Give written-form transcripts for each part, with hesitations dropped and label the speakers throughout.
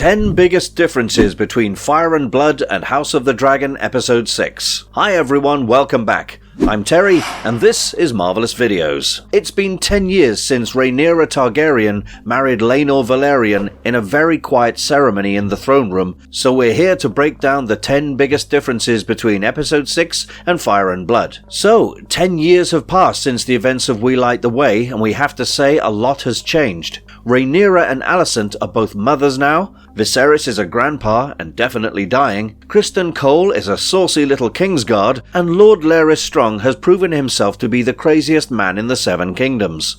Speaker 1: 10 biggest differences between Fire and Blood and House of the Dragon Episode 6. Hi everyone, welcome back. I'm Terry, and this is Marvelous Videos. It's been 10 years since Rhaenyra Targaryen married Lena Valerian in a very quiet ceremony in the throne room, so we're here to break down the 10 biggest differences between Episode 6 and Fire and Blood. So, 10 years have passed since the events of We Light the Way, and we have to say a lot has changed. Rhaenyra and Alicent are both mothers now, Viserys is a grandpa and definitely dying, Criston Cole is a saucy little Kingsguard, and Lord Larys Strong has proven himself to be the craziest man in the Seven Kingdoms.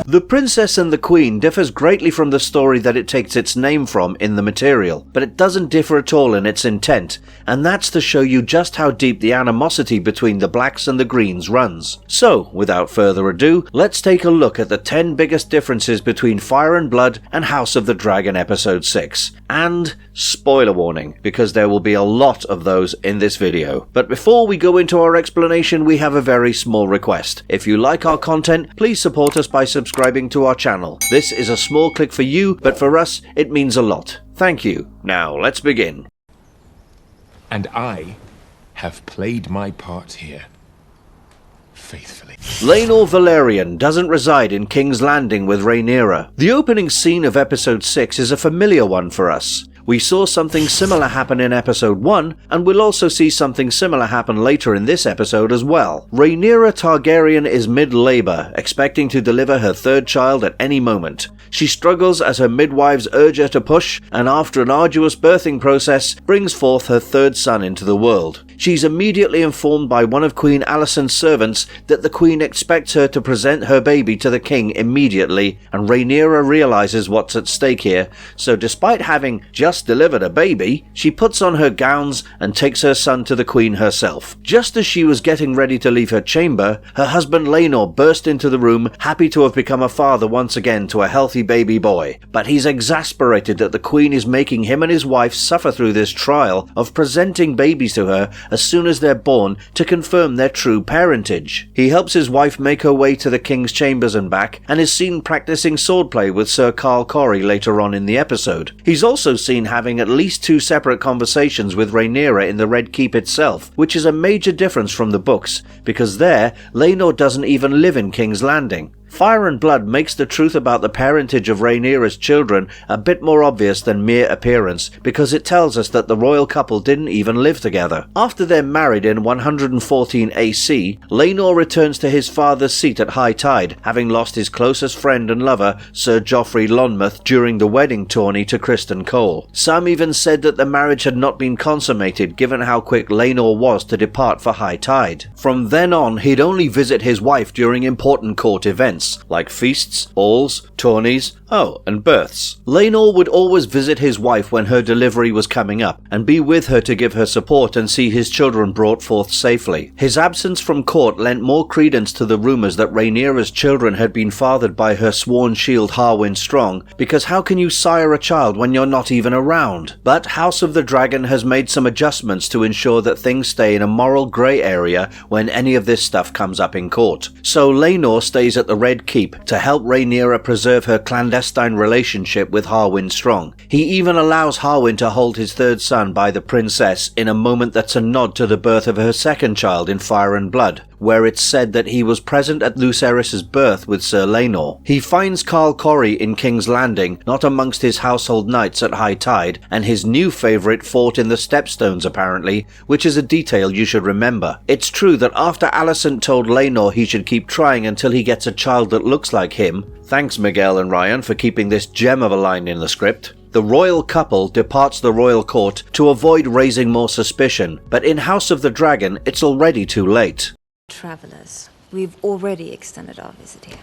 Speaker 1: The Princess and the Queen differs greatly from the story that it takes its name from in the material, but it doesn't differ at all in its intent, and that's to show you just how deep the animosity between the Blacks and the Greens runs. So, without further ado, let's take a look at the 10 biggest differences between Fire and Blood and House of the Dragon Episode 6. And, spoiler warning, because there will be a lot of those in this video. But before we go into our explanation, we have a very small request. If you like our content, please support us by subscribing to our channel. This is a small click for you, but for us, it means a lot. Thank you. Now, let's begin.
Speaker 2: And I have played my part here faithfully.
Speaker 1: Lena Valerian doesn't reside in King's Landing with Rhaenyra. The opening scene of Episode 6 is a familiar one for us. We saw something similar happen in Episode 1, and we'll also see something similar happen later in this episode as well. Rhaenyra Targaryen is mid-labor, expecting to deliver her third child at any moment. She struggles as her midwives urge her to push, and after an arduous birthing process, brings forth her third son into the world. She's immediately informed by one of Queen Alicent's servants that the Queen expects her to present her baby to the king immediately, and Rhaenyra realizes what's at stake here, so despite having just delivered a baby, she puts on her gowns and takes her son to the Queen herself. Just as she was getting ready to leave her chamber, her husband Lionel burst into the room, happy to have become a father once again to a healthy baby boy. But he's exasperated that the Queen is making him and his wife suffer through this trial of presenting babies to her as soon as they're born to confirm their true parentage. He helps his wife make her way to the king's chambers and back, and is seen practicing swordplay with Sir Carl Corrie later on in the episode. He's also seen having at least 2 separate conversations with Rhaenyra in the Red Keep itself, which is a major difference from the books, because there, Lena doesn't even live in King's Landing. Fire and Blood makes the truth about the parentage of Rhaenyra's children a bit more obvious than mere appearance, because it tells us that the royal couple didn't even live together. After they're married in 114 AC, Lena returns to his father's seat at high tide, having lost his closest friend and lover, Sir Joffrey Lonmouth, during the wedding tourney to Criston Cole. Some even said that the marriage had not been consummated, given how quick Lena was to depart for high tide. From then on, he'd only visit his wife during important court events, like feasts, balls, tourneys, and births. Lena would always visit his wife when her delivery was coming up, and be with her to give her support and see his children brought forth safely. His absence from court lent more credence to the rumours that Rhaenyra's children had been fathered by her sworn shield Harwin Strong, because how can you sire a child when you're not even around? But House of the Dragon has made some adjustments to ensure that things stay in a moral grey area when any of this stuff comes up in court. So Lena stays at the Red Keep to help Rhaenyra preserve her clandestine relationship with Harwin Strong. He even allows Harwin to hold his third son by the princess in a moment that's a nod to the birth of her second child in Fire and Blood, where it's said that he was present at Lucerys' birth with Sir Lena. He finds Carl Corrie in King's Landing, not amongst his household knights at high tide, and his new favourite fought in the Stepstones apparently, which is a detail you should remember. It's true that after Alicent told Lena he should keep trying until he gets a child that looks like him, thanks Miguel and Ryan for keeping this gem of a line in the script, the royal couple departs the royal court to avoid raising more suspicion, but in House of the Dragon it's already too late.
Speaker 3: Travelers, we've already extended our visit here.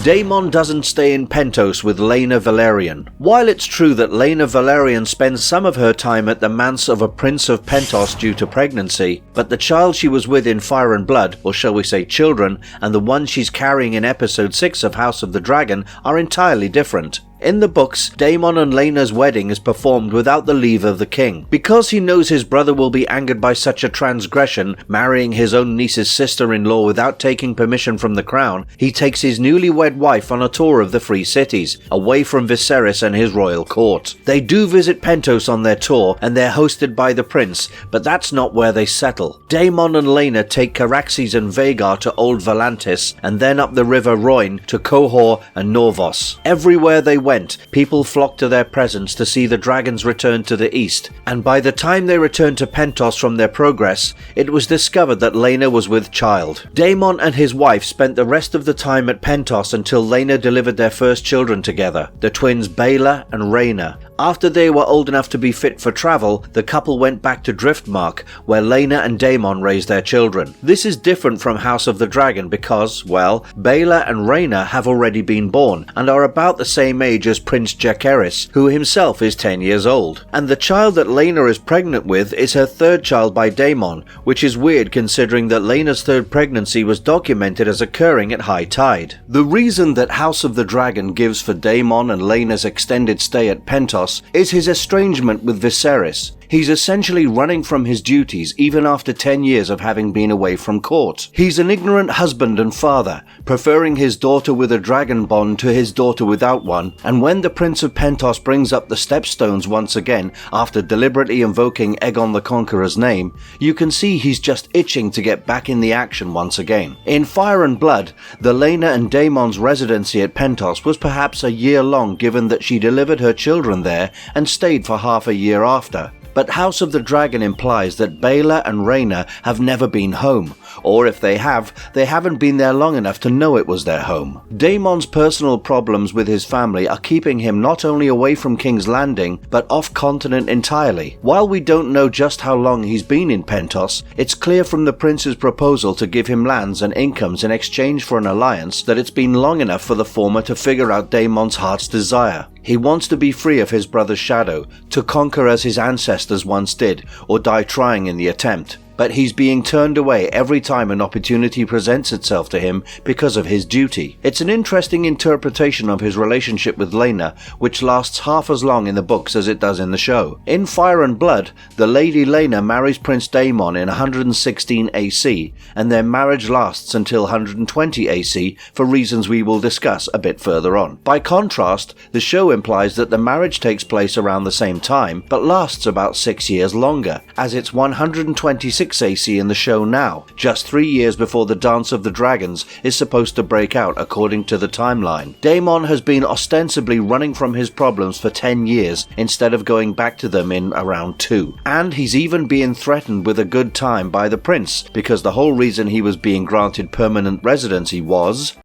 Speaker 1: Daemon doesn't stay in Pentos with Lena Valerian. While it's true that Lena Valerian spends some of her time at the manse of a prince of Pentos due to pregnancy, but the child she was with in Fire and Blood, or shall we say children, and the one she's carrying in episode 6 of House of the Dragon are entirely different. In the books, Daemon and Lena's wedding is performed without the leave of the king. Because he knows his brother will be angered by such a transgression, marrying his own niece's sister-in-law without taking permission from the crown, he takes his newlywed wife on a tour of the Free Cities, away from Viserys and his royal court. They do visit Pentos on their tour, and they're hosted by the prince, but that's not where they settle. Daemon and Lena take Caraxesjajaajj and Vhagar to Old Volantis, and then up the river Rhoyne to Qohor and Norvos. Everywhere they went, people flocked to their presence to see the dragons return to the east, and by the time they returned to Pentos from their progress, it was discovered that Lena was with child. Daemon and his wife spent the rest of the time at Pentos until Lena delivered their first children together, the twins Baela and Rhaena. After they were old enough to be fit for travel, the couple went back to Driftmark, where Lena and Daemon raised their children. This is different from House of the Dragon because, well, Baela and Rhaena have already been born, and are about the same age as Prince Jaehaerys, who himself is 10 years old. And the child that Lena is pregnant with is her third child by Daemon, which is weird considering that Lena's third pregnancy was documented as occurring at high tide. The reason that House of the Dragon gives for Daemon and Lena's extended stay at Pentos is his estrangement with Viserys. He's essentially running from his duties even after 10 years of having been away from court. He's an ignorant husband and father, preferring his daughter with a dragon bond to his daughter without one, and when the Prince of Pentos brings up the stepstones once again after deliberately invoking Aegon the Conqueror's name, you can see he's just itching to get back in the action once again. In Fire and Blood, the Lena and Daemon's residency at Pentos was perhaps a year long given that she delivered her children there and stayed for half a year after. But House of the Dragon implies that Baela and Rhaena have never been home, or if they haven't been there long enough to know it was their home. Daemon's personal problems with his family are keeping him not only away from King's Landing, but off-continent entirely. While we don't know just how long he's been in Pentos, it's clear from the prince's proposal to give him lands and incomes in exchange for an alliance that it's been long enough for the former to figure out Daemon's heart's desire. He wants to be free of his brother's shadow, to conquer as his ancestors once did, or die trying in the attempt. But he's being turned away every time an opportunity presents itself to him because of his duty. It's an interesting interpretation of his relationship with Lena, which lasts half as long in the books as it does in the show. In Fire and Blood, the Lady Lena marries Prince Daemon in 116 AC, and their marriage lasts until 120 AC for reasons we will discuss a bit further on. By contrast, the show implies that the marriage takes place around the same time, but lasts about 6 years longer, as it's 126 AC in the show now, just 3 years before the Dance of the Dragons is supposed to break out according to the timeline. Daemon has been ostensibly running from his problems for 10 years instead of going back to them in around 2. And he's even being threatened with a good time by the prince, because the whole reason he was being granted permanent residency was...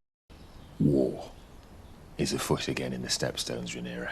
Speaker 2: War is afoot again in the Stepstones, Rhaenyra.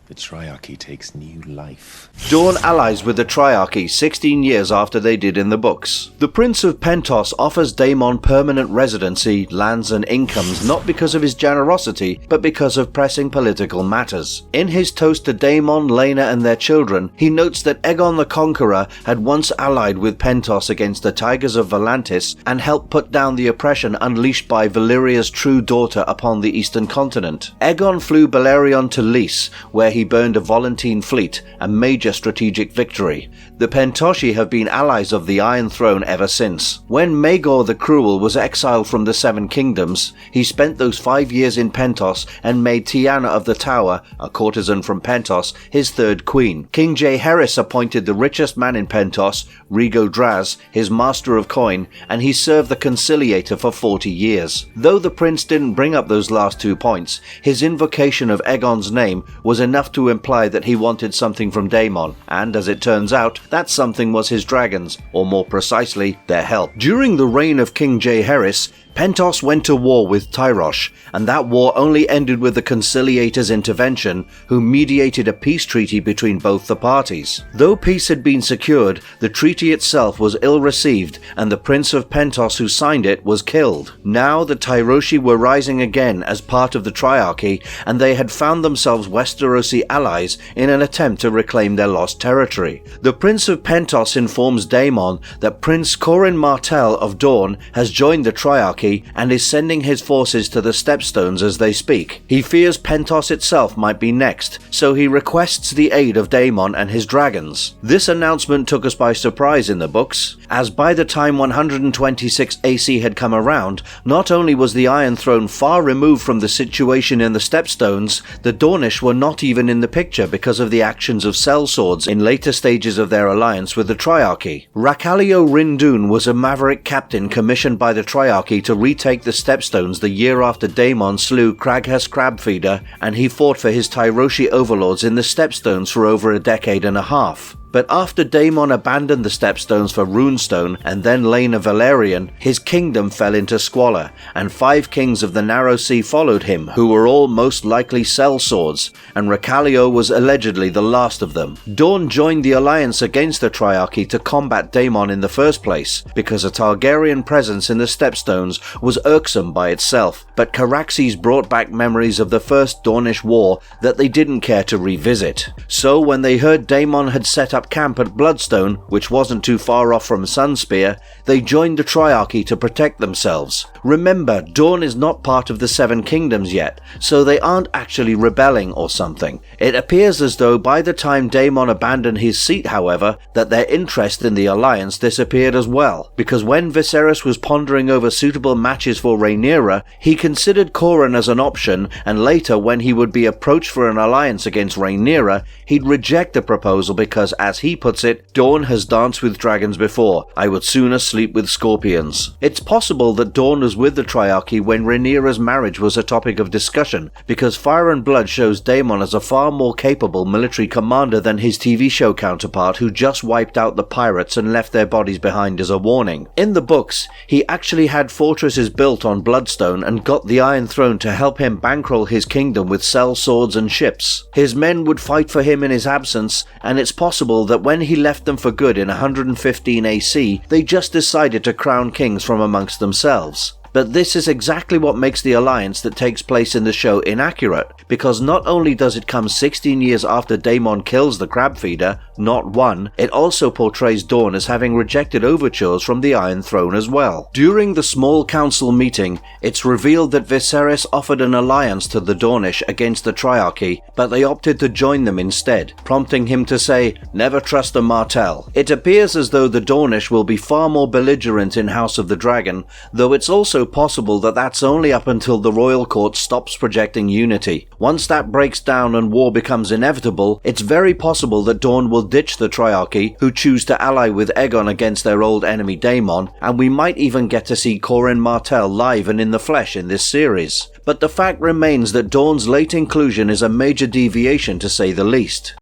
Speaker 2: The Triarchy takes new life.
Speaker 1: Dawn allies with the Triarchy 16 years after they did in the books. The Prince of Pentos offers Daemon permanent residency, lands and incomes not because of his generosity, but because of pressing political matters. In his toast to Daemon, Lena and their children, he notes that Aegon the Conqueror had once allied with Pentos against the Tigers of Volantis and helped put down the oppression unleashed by Valyria's true daughter upon the eastern continent. Aegon flew Valerian to Lys, where he burned a Volantene fleet, a major strategic victory. The Pentoshi have been allies of the Iron Throne ever since. When Maegor the Cruel was exiled from the Seven Kingdoms, he spent those 5 years in Pentos and made Tiana of the Tower, a courtesan from Pentos, his third queen. King Jaehaerys appointed the richest man in Pentos, Rhaego Draz, his master of coin, and he served the conciliator for 40 years. Though the prince didn't bring up those last 2 points, his invocation of Aegon's name was enough to imply that he wanted something from Daemon, and as it turns out, that something was his dragons, or more precisely, their help. During the reign of King Jaehaerys, Pentos went to war with Tyrosh, and that war only ended with the Conciliator's intervention, who mediated a peace treaty between both the parties. Though peace had been secured, the treaty itself was ill-received, and the Prince of Pentos who signed it was killed. Now the Tyroshi were rising again as part of the Triarchy, and they had found themselves Westerosi allies in an attempt to reclaim their lost territory. The Prince of Pentos informs Daemon that Prince Corin Martell of Dorne has joined the Triarchy Triarchy and is sending his forces to the Stepstones as they speak. He fears Pentos itself might be next, so he requests the aid of Daemon and his dragons. This announcement took us by surprise in the books, as by the time 126 AC had come around, not only was the Iron Throne far removed from the situation in the Stepstones, the Dornish were not even in the picture because of the actions of sellswords in later stages of their alliance with the Triarchy. Rakallio Rindoon was a maverick captain commissioned by the Triarchy to retake the Stepstones the year after Daemon slew Craghas Crabfeeder, and he fought for his Tyroshi overlords in the Stepstones for over a decade and a half. But after Daemon abandoned the Stepstones for Runestone and then Lena Valerian, his kingdom fell into squalor, and 5 kings of the Narrow Sea followed him, who were all most likely sellswords, and Rakallio was allegedly the last of them. Dorne joined the alliance against the Triarchy to combat Daemon in the first place, because a Targaryen presence in the Stepstones was irksome by itself, but Caraxes brought back memories of the First Dornish War that they didn't care to revisit. So when they heard Daemon had set up camp at Bloodstone, which wasn't too far off from Sunspear, they joined the Triarchy to protect themselves. Remember, Dorne is not part of the 7 Kingdoms yet, so they aren't actually rebelling or something. It appears as though by the time Daemon abandoned his seat, however, that their interest in the alliance disappeared as well, because when Viserys was pondering over suitable matches for Rhaenyra, he considered Qhorin as an option, and later when he would be approached for an alliance against Rhaenyra, he'd reject the proposal because, as he puts it, Dorne has danced with dragons before. I would sooner sleep with scorpions. It's possible that Dorne was with the Triarchy when Rhaenyra's marriage was a topic of discussion, because Fire and Blood shows Daemon as a far more capable military commander than his TV show counterpart who just wiped out the pirates and left their bodies behind as a warning. In the books, he actually had fortresses built on Bloodstone and got the Iron Throne to help him bankroll his kingdom with sellswords and ships. His men would fight for him in his absence, and it's possible that when he left them for good in 115 AC, they just decided to crown kings from amongst themselves. But this is exactly what makes the alliance that takes place in the show inaccurate, because not only does it come 16 years after Daemon kills the Crabfeeder, not 1, it also portrays Dorne as having rejected overtures from the Iron Throne as well. During the small council meeting, it's revealed that Viserys offered an alliance to the Dornish against the Triarchy, but they opted to join them instead, prompting him to say, "Never trust a Martell." It appears as though the Dornish will be far more belligerent in House of the Dragon, though it's also possible that that's only up until the royal court stops projecting unity. Once that breaks down and war becomes inevitable, it's very possible that Dorne will ditch the Triarchy, who choose to ally with Aegon against their old enemy Daemon, and we might even get to see Qhorin Martell live and in the flesh in this series. But the fact remains that Dorne's late inclusion is a major deviation to say the least.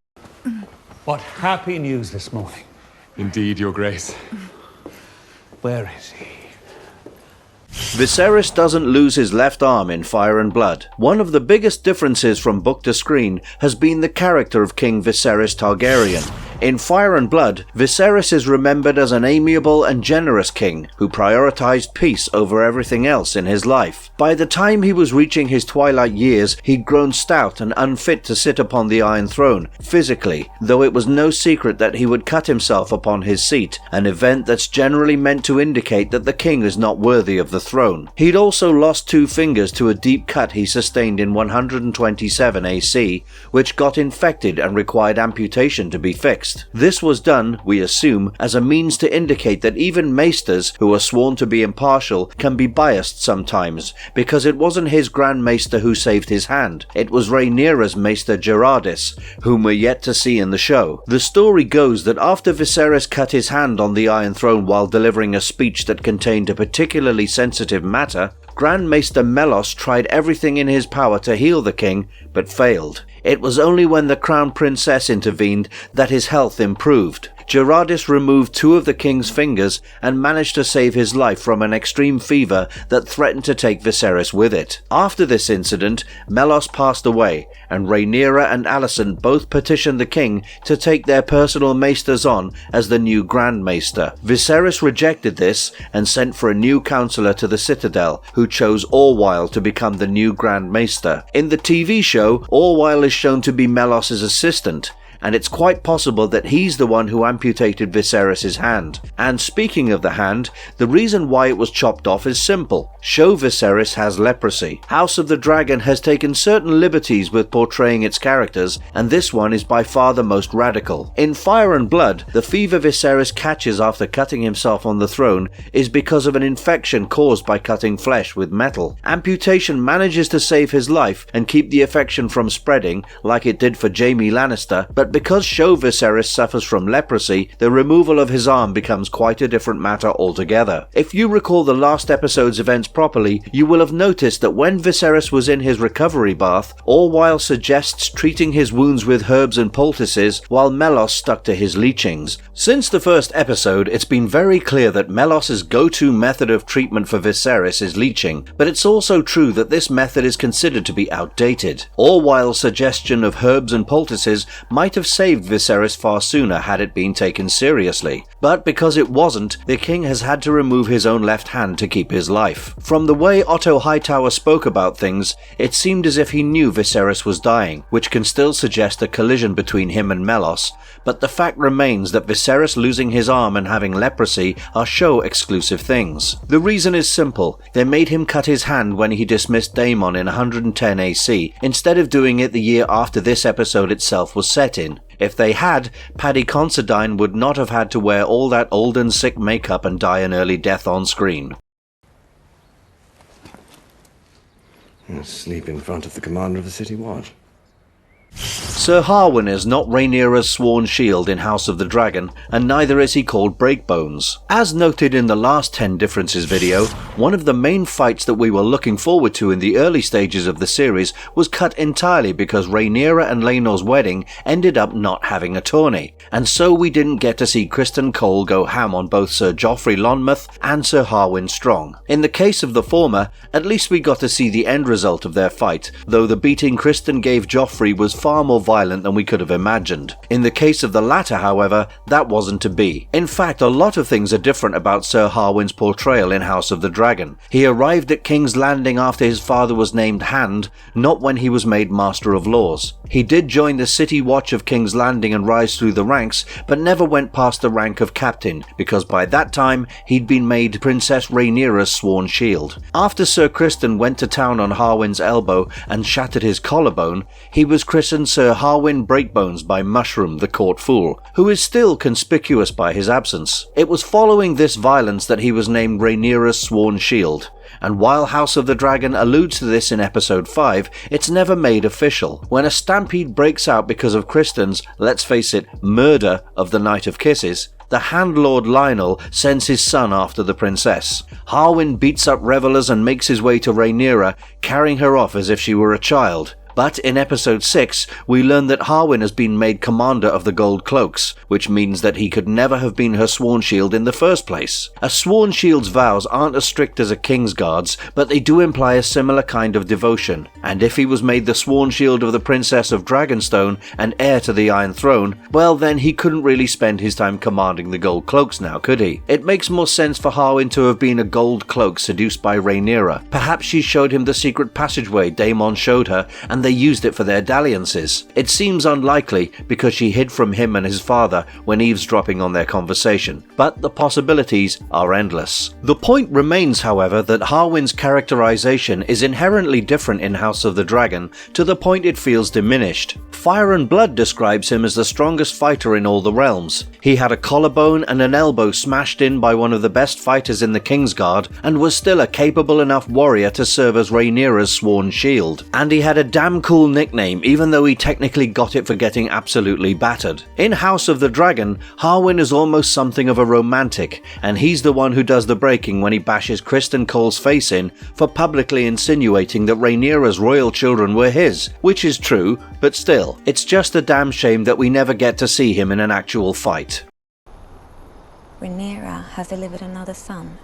Speaker 4: What happy news this morning.
Speaker 2: Indeed, Your Grace.
Speaker 4: Where is he?
Speaker 1: Viserys doesn't lose his left arm in Fire and Blood. One of the biggest differences from book to screen has been the character of King Viserys Targaryen. In Fire and Blood, Viserys is remembered as an amiable and generous king who prioritized peace over everything else in his life. By the time he was reaching his twilight years, he'd grown stout and unfit to sit upon the Iron Throne, physically, though it was no secret that he would cut himself upon his seat, an event that's generally meant to indicate that the king is not worthy of the throne. He'd also lost 2 fingers to a deep cut he sustained in 127 AC, which got infected and required amputation to be fixed. This was done, we assume, as a means to indicate that even maesters, who are sworn to be impartial, can be biased sometimes, because it wasn't his Grand Maester who saved his hand, it was Rhaenyra's Maester Gerardis, whom we're yet to see in the show. The story goes that after Viserys cut his hand on the Iron Throne while delivering a speech that contained a particularly sensitive matter, Grand Maester Mellos tried everything in his power to heal the king, but failed. It was only when the Crown Princess intervened that his health improved. Gerardis removed 2 of the king's fingers and managed to save his life from an extreme fever that threatened to take Viserys with it. After this incident, Mellos passed away, and Rhaenyra and Alicent both petitioned the king to take their personal maesters on as the new Grand Maester. Viserys rejected this and sent for a new counselor to the Citadel, who chose Orwyle to become the new Grand Maester. In the TV show, Orwyle is shown to be Mellos' assistant, and it's quite possible that he's the one who amputated Viserys' hand. And speaking of the hand, the reason why it was chopped off is simple. Show Viserys has leprosy. House of the Dragon has taken certain liberties with portraying its characters, and this one is by far the most radical. In Fire and Blood, the fever Viserys catches after cutting himself on the throne is because of an infection caused by cutting flesh with metal. Amputation manages to save his life and keep the infection from spreading, like it did for Jaime Lannister, but because Show Viserys suffers from leprosy, the removal of his arm becomes quite a different matter altogether. If you recall the last episode's events properly, you will have noticed that when Viserys was in his recovery bath, Orwyle suggests treating his wounds with herbs and poultices while Melos stuck to his leechings. Since the first episode, it's been very clear that Melos's go-to method of treatment for Viserys is leeching, but it's also true that this method is considered to be outdated. Orwyle's suggestion of herbs and poultices might have saved Viserys far sooner had it been taken seriously, but because it wasn't, the king has had to remove his own left hand to keep his life. From the way Otto Hightower spoke about things, it seemed as if he knew Viserys was dying, which can still suggest a collision between him and Melos, but the fact remains that Viserys losing his arm and having leprosy are show-exclusive things. The reason is simple. They made him cut his hand when he dismissed Daemon in 110 AC, instead of doing it the year after this episode itself was set in. If they had, Paddy Considine would not have had to wear all that old and sick makeup and die an early death on screen.
Speaker 5: Sleep in front of the commander of the City Watch.
Speaker 1: Sir Harwin is not Rhaenyra's sworn shield in House of the Dragon, and neither is he called Breakbones. As noted in the last 10 differences video, one of the main fights that we were looking forward to in the early stages of the series was cut entirely because Rhaenyra and Laenor's wedding ended up not having a tourney, and so we didn't get to see Criston Cole go ham on both Sir Joffrey Lonmouth and Sir Harwin Strong. In the case of the former, at least we got to see the end result of their fight, though the beating Criston gave Joffrey was far more violent than we could have imagined. In the case of the latter, however, that wasn't to be. In fact, a lot of things are different about Sir Harwin's portrayal in House of the Dragon. He arrived at King's Landing after his father was named Hand, not when he was made Master of Laws. He did join the City Watch of King's Landing and rise through the ranks, but never went past the rank of Captain, because by that time he'd been made Princess Rhaenyra's sworn shield. After Sir Criston went to town on Harwin's elbow and shattered his collarbone, he was christened Sir Harwin Breakbones by Mushroom, the court fool, who is still conspicuous by his absence. It was following this violence that he was named Rhaenyra's sworn shield, and while House of the Dragon alludes to this in episode 5, it's never made official. When a stampede breaks out because of Criston's, let's face it, murder of the Knight of Kisses, the Hand Lord Lionel sends his son after the princess. Harwin beats up revelers and makes his way to Rhaenyra, carrying her off as if she were a child. But in episode 6, we learn that Harwin has been made commander of the Gold Cloaks, which means that he could never have been her sworn shield in the first place. A sworn shield's vows aren't as strict as a king's guard's, but they do imply a similar kind of devotion, and if he was made the sworn shield of the Princess of Dragonstone and heir to the Iron Throne, well then he couldn't really spend his time commanding the Gold Cloaks now, could he? It makes more sense for Harwin to have been a Gold Cloak seduced by Rhaenyra. Perhaps she showed him the secret passageway Daemon showed her, and they used it for their dalliances. It seems unlikely because she hid from him and his father when eavesdropping on their conversation, but the possibilities are endless. The point remains, however, that Harwin's characterization is inherently different in House of the Dragon to the point it feels diminished. Fire and Blood describes him as the strongest fighter in all the realms. He had a collarbone and an elbow smashed in by one of the best fighters in the Kingsguard and was still a capable enough warrior to serve as Rhaenyra's sworn shield. And he had a damn cool nickname, even though he technically got it for getting absolutely battered. In House of the Dragon, Harwin is almost something of a romantic, and he's the one who does the breaking when he bashes Criston Cole's face in for publicly insinuating that Rhaenyra's royal children were his, which is true, but still, it's just a damn shame that we never get to see him in an actual fight.
Speaker 3: Rhaenyra has delivered another son.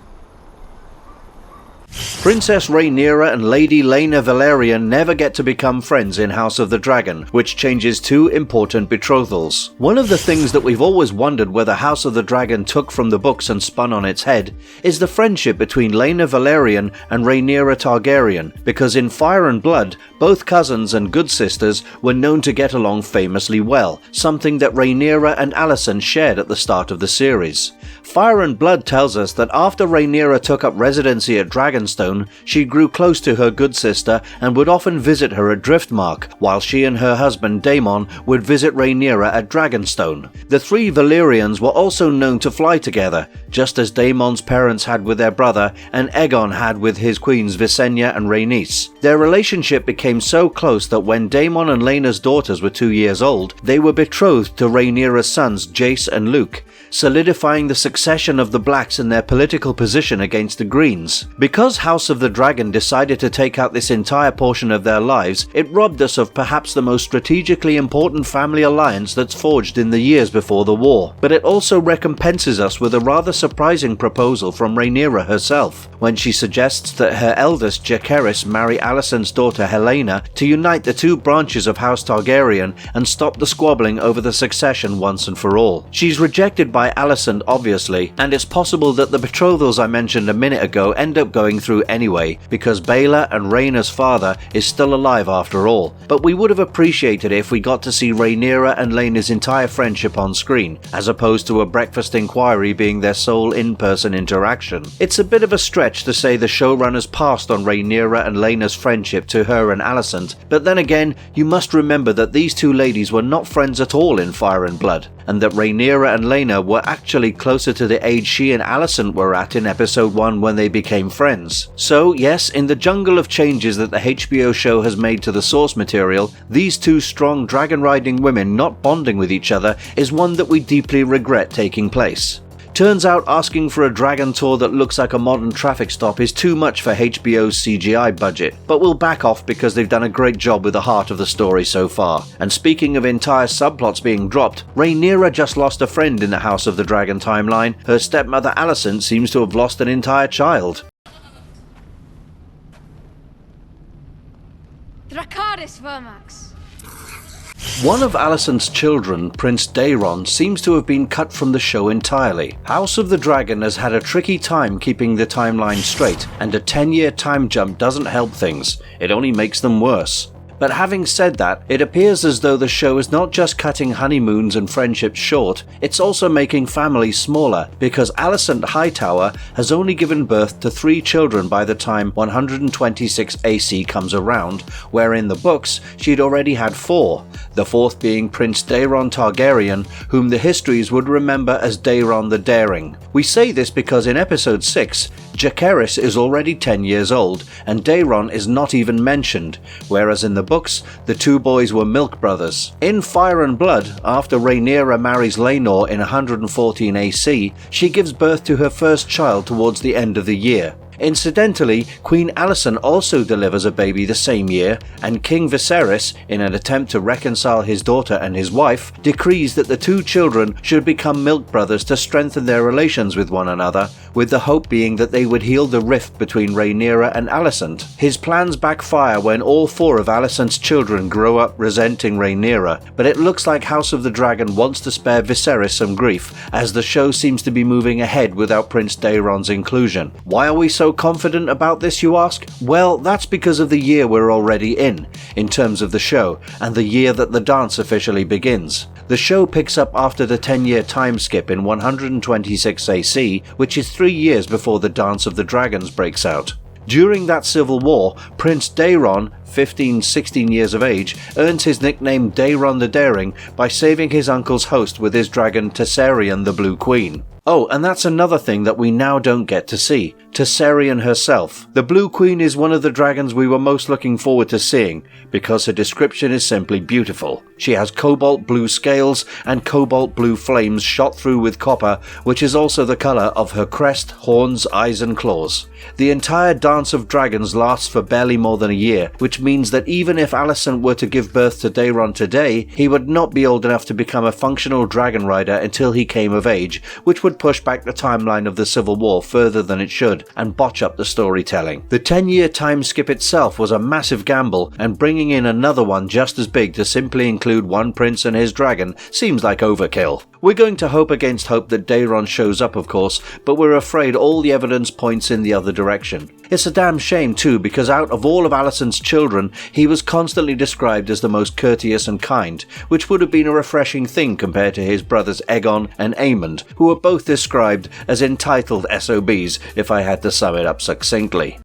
Speaker 1: Princess Rhaenyra and Lady Lena Valerian never get to become friends in House of the Dragon, which changes two important betrothals. One of the things that we've always wondered whether House of the Dragon took from the books and spun on its head is the friendship between Lena Valerian and Rhaenyra Targaryen, because in Fire and Blood, both cousins and good sisters were known to get along famously well, something that Rhaenyra and Alicent shared at the start of the series. Fire and Blood tells us that after Rhaenyra took up residency at Dragonstone, she grew close to her good sister and would often visit her at Driftmark, while she and her husband Daemon would visit Rhaenyra at Dragonstone. The three Valyrians were also known to fly together, just as Daemon's parents had with their brother and Aegon had with his queens Visenya and Rhaenys. Their relationship became so close that when Daemon and Lena's daughters were 2 years old, they were betrothed to Rhaenyra's sons Jace and Luke, solidifying the succession of the Blacks in their political position against the Greens. Because House of the Dragon decided to take out this entire portion of their lives, it robbed us of perhaps the most strategically important family alliance that's forged in the years before the war. But it also recompenses us with a rather surprising proposal from Rhaenyra herself, when she suggests that her eldest Jacaerys marry Alicent's daughter Helena to unite the two branches of House Targaryen and stop the squabbling over the succession once and for all. She's rejected by Alicent obviously, and it's possible that the betrothals I mentioned a minute ago end up going through anyway, because Baelor and Rhaenyra's father is still alive after all, but we would have appreciated it if we got to see Rhaenyra and Lena's entire friendship on screen, as opposed to a breakfast inquiry being their sole in-person interaction. It's a bit of a stretch to say the showrunners passed on Rhaenyra and Lena's friendship to her and Alicent, but then again, you must remember that these two ladies were not friends at all in Fire and Blood, and that Rhaenyra and Lena were actually closer to the age she and Alicent were at in episode 1 when they became friends. So yes, in the jungle of changes that the HBO show has made to the source material, these two strong dragon-riding women not bonding with each other is one that we deeply regret taking place. Turns out asking for a dragon tour that looks like a modern traffic stop is too much for HBO's CGI budget, but we'll back off because they've done a great job with the heart of the story so far. And speaking of entire subplots being dropped, Rhaenyra just lost a friend in the House of the Dragon timeline. Her stepmother Alicent seems to have lost an entire child.
Speaker 6: Dracarys Vermax.
Speaker 1: One of Alicent's children, Prince Daeron, seems to have been cut from the show entirely. House of the Dragon has had a tricky time keeping the timeline straight, and a 10-year time jump doesn't help things, it only makes them worse. But having said that, it appears as though the show is not just cutting honeymoons and friendships short, it's also making families smaller, because Alicent Hightower has only given birth to 3 children by the time 126 AC comes around, where in the books she'd already had 4, the 4th being Prince Daeron Targaryen, whom the histories would remember as Daeron the Daring. We say this because in episode 6, Jacaerys is already 10 years old, and Daeron is not even mentioned, whereas in the books, the two boys were milk brothers. In Fire and Blood, after Rhaenyra marries Laenor in 114 AC, she gives birth to her first child towards the end of the year. Incidentally, Queen Alicent also delivers a baby the same year, and King Viserys, in an attempt to reconcile his daughter and his wife, decrees that the two children should become milk brothers to strengthen their relations with one another, with the hope being that they would heal the rift between Rhaenyra and Alicent. His plans backfire when all 4 of Alicent's children grow up resenting Rhaenyra, but it looks like House of the Dragon wants to spare Viserys some grief, as the show seems to be moving ahead without Prince Daeron's inclusion. Why are we so confident about this, you ask? Well, that's because of the year we're already in terms of the show, and the year that the dance officially begins. The show picks up after the 10-year time skip in 126 AC, which is 3 years before the Dance of the Dragons breaks out. During that civil war, Prince Daeron, 15-16 years of age, earns his nickname Daeron the Daring by saving his uncle's host with his dragon Tessarion the Blue Queen. Oh, and that's another thing that we now don't get to see. Tessarion herself. The Blue Queen is one of the dragons we were most looking forward to seeing, because her description is simply beautiful. She has cobalt blue scales and cobalt blue flames shot through with copper, which is also the colour of her crest, horns, eyes and claws. The entire Dance of Dragons lasts for barely more than a year, which means that even if Alicent were to give birth to Daeron today, he would not be old enough to become a functional dragon rider until he came of age, which would push back the timeline of the Civil War further than it should, and botch up the storytelling. The 10-year time skip itself was a massive gamble, and bringing in another one just as big to simply include one prince and his dragon seems like overkill. We're going to hope against hope that Daeron shows up, of course, but we're afraid all the evidence points in the other direction. It's a damn shame too, because out of all of Alicent's children, he was constantly described as the most courteous and kind, which would have been a refreshing thing compared to his brothers Aegon and Aemond, who were both described as entitled SOBs, if I had to sum it up succinctly.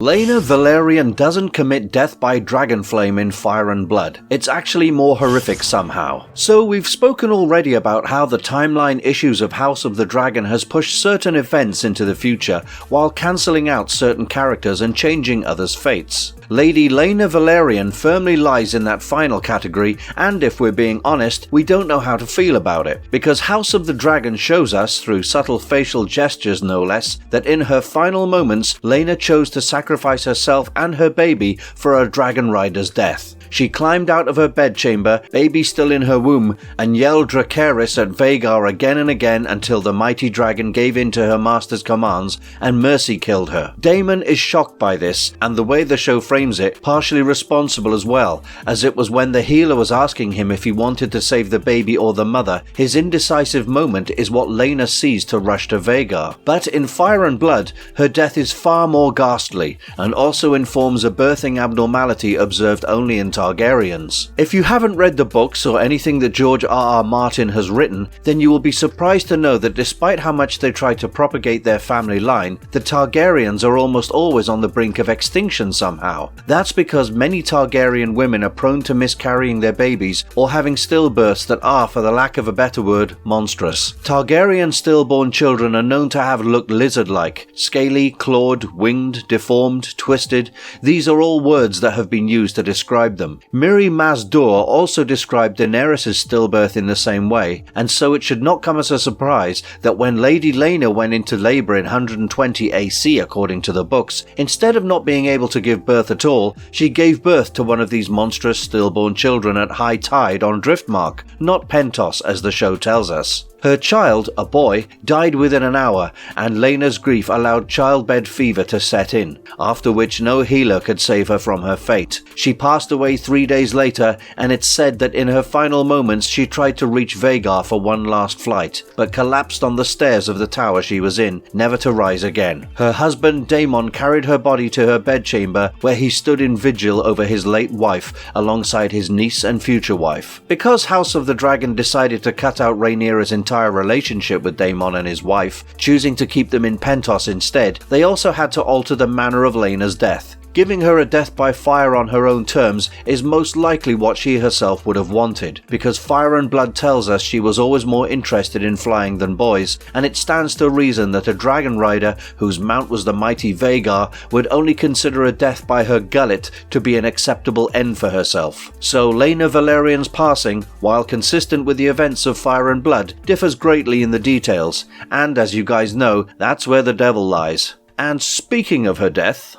Speaker 1: Lena Valerian doesn't commit death by dragon flame in Fire and Blood. It's actually more horrific somehow. So we've spoken already about how the timeline issues of House of the Dragon has pushed certain events into the future while cancelling out certain characters and changing others' fates. Lady Lena Valerian firmly lies in that final category, and if we're being honest, we don't know how to feel about it, because House of the Dragon shows us, through subtle facial gestures no less, that in her final moments, Lena chose to sacrifice herself and her baby for a dragon rider's death. She climbed out of her bedchamber, baby still in her womb, and yelled Dracarys at Vhagar again and again until the mighty dragon gave in to her master's commands and mercy killed her. Daemon is shocked by this, and the way the show frames it, partially responsible as well, as it was when the healer was asking him if he wanted to save the baby or the mother. His indecisive moment is what Lena sees to rush to Vhagar. But in Fire and Blood, her death is far more ghastly, and also informs a birthing abnormality observed only in Targaryens. If you haven't read the books or anything that George R.R. Martin has written, then you will be surprised to know that despite how much they try to propagate their family line, the Targaryens are almost always on the brink of extinction somehow. That's because many Targaryen women are prone to miscarrying their babies or having stillbirths that are, for the lack of a better word, monstrous. Targaryen stillborn children are known to have looked lizard-like, scaly, clawed, winged, deformed, twisted. These are all words that have been used to describe them. Miri Maz-Dur also described Daenerys' stillbirth in the same way, and so it should not come as a surprise that when Lady Lena went into labour in 120 AC according to the books, instead of not being able to give birth at all, she gave birth to one of these monstrous stillborn children at high tide on Driftmark, not Pentos as the show tells us. Her child, a boy, died within an hour, and Lena's grief allowed childbed fever to set in, after which no healer could save her from her fate. She passed away 3 days later, and it's said that in her final moments she tried to reach Vhagar for one last flight, but collapsed on the stairs of the tower she was in, never to rise again. Her husband Daemon carried her body to her bedchamber, where he stood in vigil over his late wife, alongside his niece and future wife. Because House of the Dragon decided to cut out Rhaenyra's entire relationship with Daemon and his wife, choosing to keep them in Pentos instead, they also had to alter the manner of Lena's death. Giving her a death by fire on her own terms is most likely what she herself would have wanted, because Fire and Blood tells us she was always more interested in flying than boys, and it stands to reason that a dragon rider whose mount was the mighty Vhagar would only consider a death by her gullet to be an acceptable end for herself. So Lena Valerian's passing, while consistent with the events of Fire and Blood, differs greatly in the details, and as you guys know, that's where the devil lies. And speaking of her death,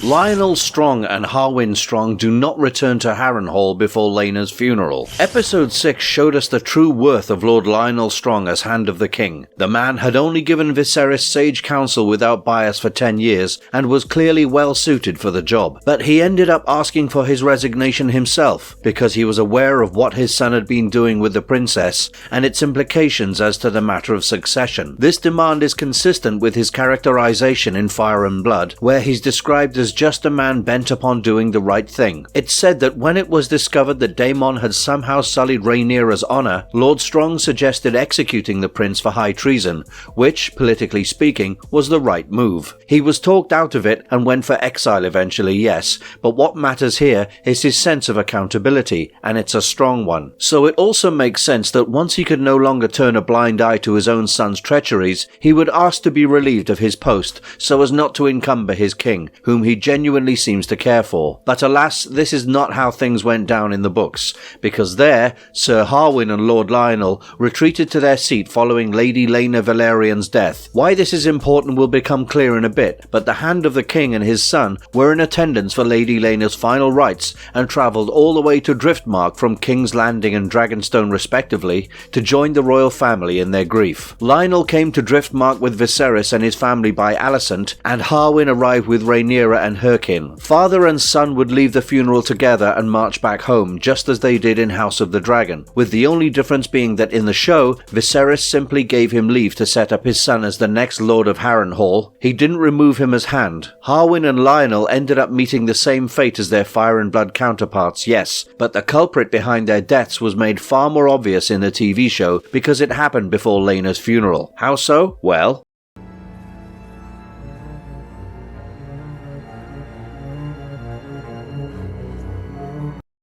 Speaker 1: Lionel Strong and Harwin Strong do not return to Harrenhal before Lena's funeral. Episode 6 showed us the true worth of Lord Lionel Strong as Hand of the King. The man had only given Viserys sage counsel without bias for 10 years and was clearly well suited for the job. But he ended up asking for his resignation himself because he was aware of what his son had been doing with the princess and its implications as to the matter of succession. This demand is consistent with his characterization in Fire and Blood, where he's described as just a man bent upon doing the right thing. It's said that when it was discovered that Daemon had somehow sullied Rhaenyra's honour, Lord Strong suggested executing the prince for high treason, which, politically speaking, was the right move. He was talked out of it and went for exile eventually, yes, but what matters here is his sense of accountability, and it's a strong one. So it also makes sense that once he could no longer turn a blind eye to his own son's treacheries, he would ask to be relieved of his post so as not to encumber his king, whom he genuinely seems to care for. But alas, this is not how things went down in the books, because there, Sir Harwin and Lord Lionel retreated to their seat following Lady Lena Valerian's death. Why this is important will become clear in a bit, but the Hand of the King and his son were in attendance for Lady Lena's final rites and travelled all the way to Driftmark from King's Landing and Dragonstone respectively to join the royal family in their grief. Lionel came to Driftmark with Viserys and his family by Alicent, and Harwin arrived with Rhaenyra and her kin. Father and son would leave the funeral together and march back home, just as they did in House of the Dragon, with the only difference being that in the show, Viserys simply gave him leave to set up his son as the next Lord of Harrenhal. He didn't remove him as Hand. Harwin and Lionel ended up meeting the same fate as their Fire and Blood counterparts, yes, but the culprit behind their deaths was made far more obvious in the TV show because it happened before Lena's funeral. How so? Well,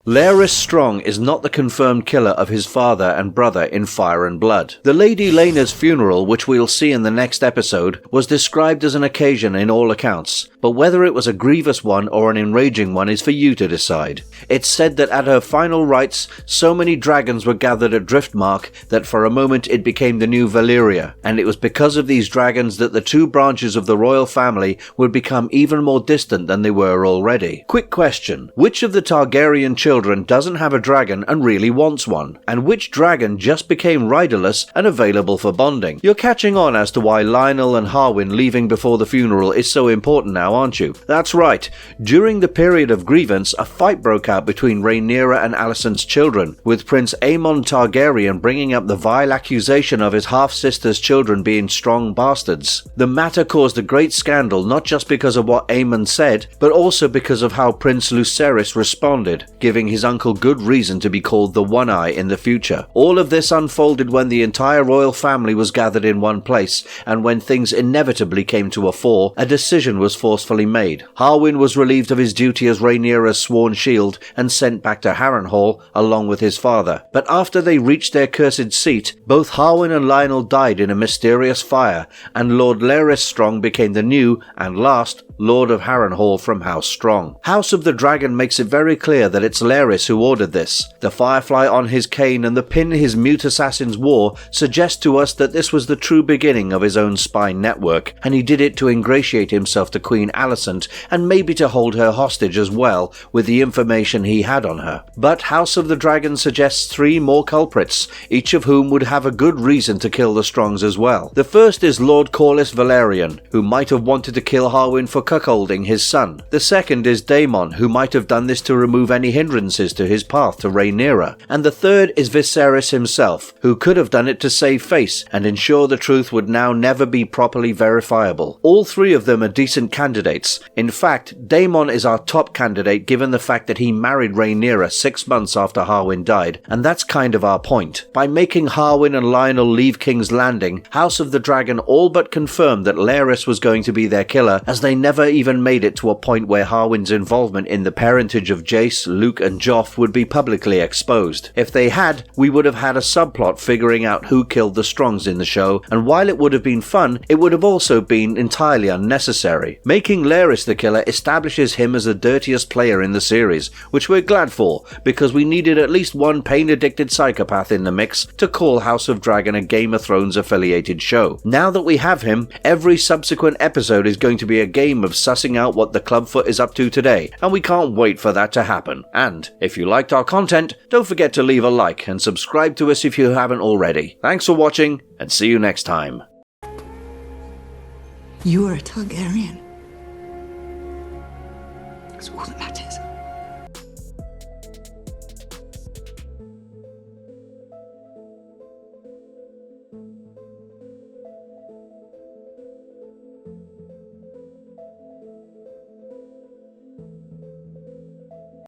Speaker 1: Larys Strong is not the confirmed killer of his father and brother in Fire and Blood. The Lady Lena's funeral, which we'll see in the next episode, was described as an occasion in all accounts, but whether it was a grievous one or an enraging one is for you to decide. It's said that at her final rites, so many dragons were gathered at Driftmark that for a moment it became the new Valyria, and it was because of these dragons that the two branches of the royal family would become even more distant than they were already. Quick question, which of the Targaryen children doesn't have a dragon and really wants one? And which dragon just became riderless and available for bonding? You're catching on as to why Lionel and Harwin leaving before the funeral is so important now, aren't you? That's right. During the period of grievance, a fight broke out between Rhaenyra and Alicent's children, with Prince Aemon Targaryen bringing up the vile accusation of his half-sister's children being strong bastards. The matter caused a great scandal not just because of what Aemon said, but also because of how Prince Lucerys responded, giving his uncle good reason to be called the One-Eye in the future. All of this unfolded when the entire royal family was gathered in one place, and when things inevitably came to a fore, a decision was forcefully made. Harwin was relieved of his duty as Rhaenyra's sworn shield and sent back to Harrenhal along with his father. But after they reached their cursed seat, both Harwin and Lionel died in a mysterious fire, and Lord Larys Strong became the new, and last, Lord of Harrenhal from House Strong. House of the Dragon makes it very clear that it's Larys who ordered this. The firefly on his cane and the pin his mute assassins wore suggest to us that this was the true beginning of his own spy network, and he did it to ingratiate himself to Queen Alicent and maybe to hold her hostage as well with the information he had on her. But House of the Dragon suggests 3 more culprits, each of whom would have a good reason to kill the Strongs as well. The first is Lord Corlys Valerian, who might have wanted to kill Harwin for cuckolding his son. The second is Daemon, who might have done this to remove any hindrances to his path to Rhaenyra. And the third is Viserys himself, who could have done it to save face and ensure the truth would now never be properly verifiable. All 3 of them are decent candidates. In fact, Daemon is our top candidate given the fact that he married Rhaenyra 6 months after Harwin died, and that's kind of our point. By making Harwin and Lionel leave King's Landing, House of the Dragon all but confirmed that Larys was going to be their killer, as they never even made it to a point where Harwin's involvement in the parentage of Jace, Luke and Joff would be publicly exposed. If they had, we would have had a subplot figuring out who killed the Strongs in the show, and while it would have been fun, it would have also been entirely unnecessary. Making Larys the killer establishes him as the dirtiest player in the series, which we're glad for, because we needed at least one pain-addicted psychopath in the mix to call House of Dragon a Game of Thrones affiliated show. Now that we have him, every subsequent episode is going to be a game of sussing out what the Clubfoot is up to today, and we can't wait for that to happen. And if you liked our content, don't forget to leave a like and subscribe to us if you haven't already. Thanks for watching, and see you next time.
Speaker 7: You are a Targaryen.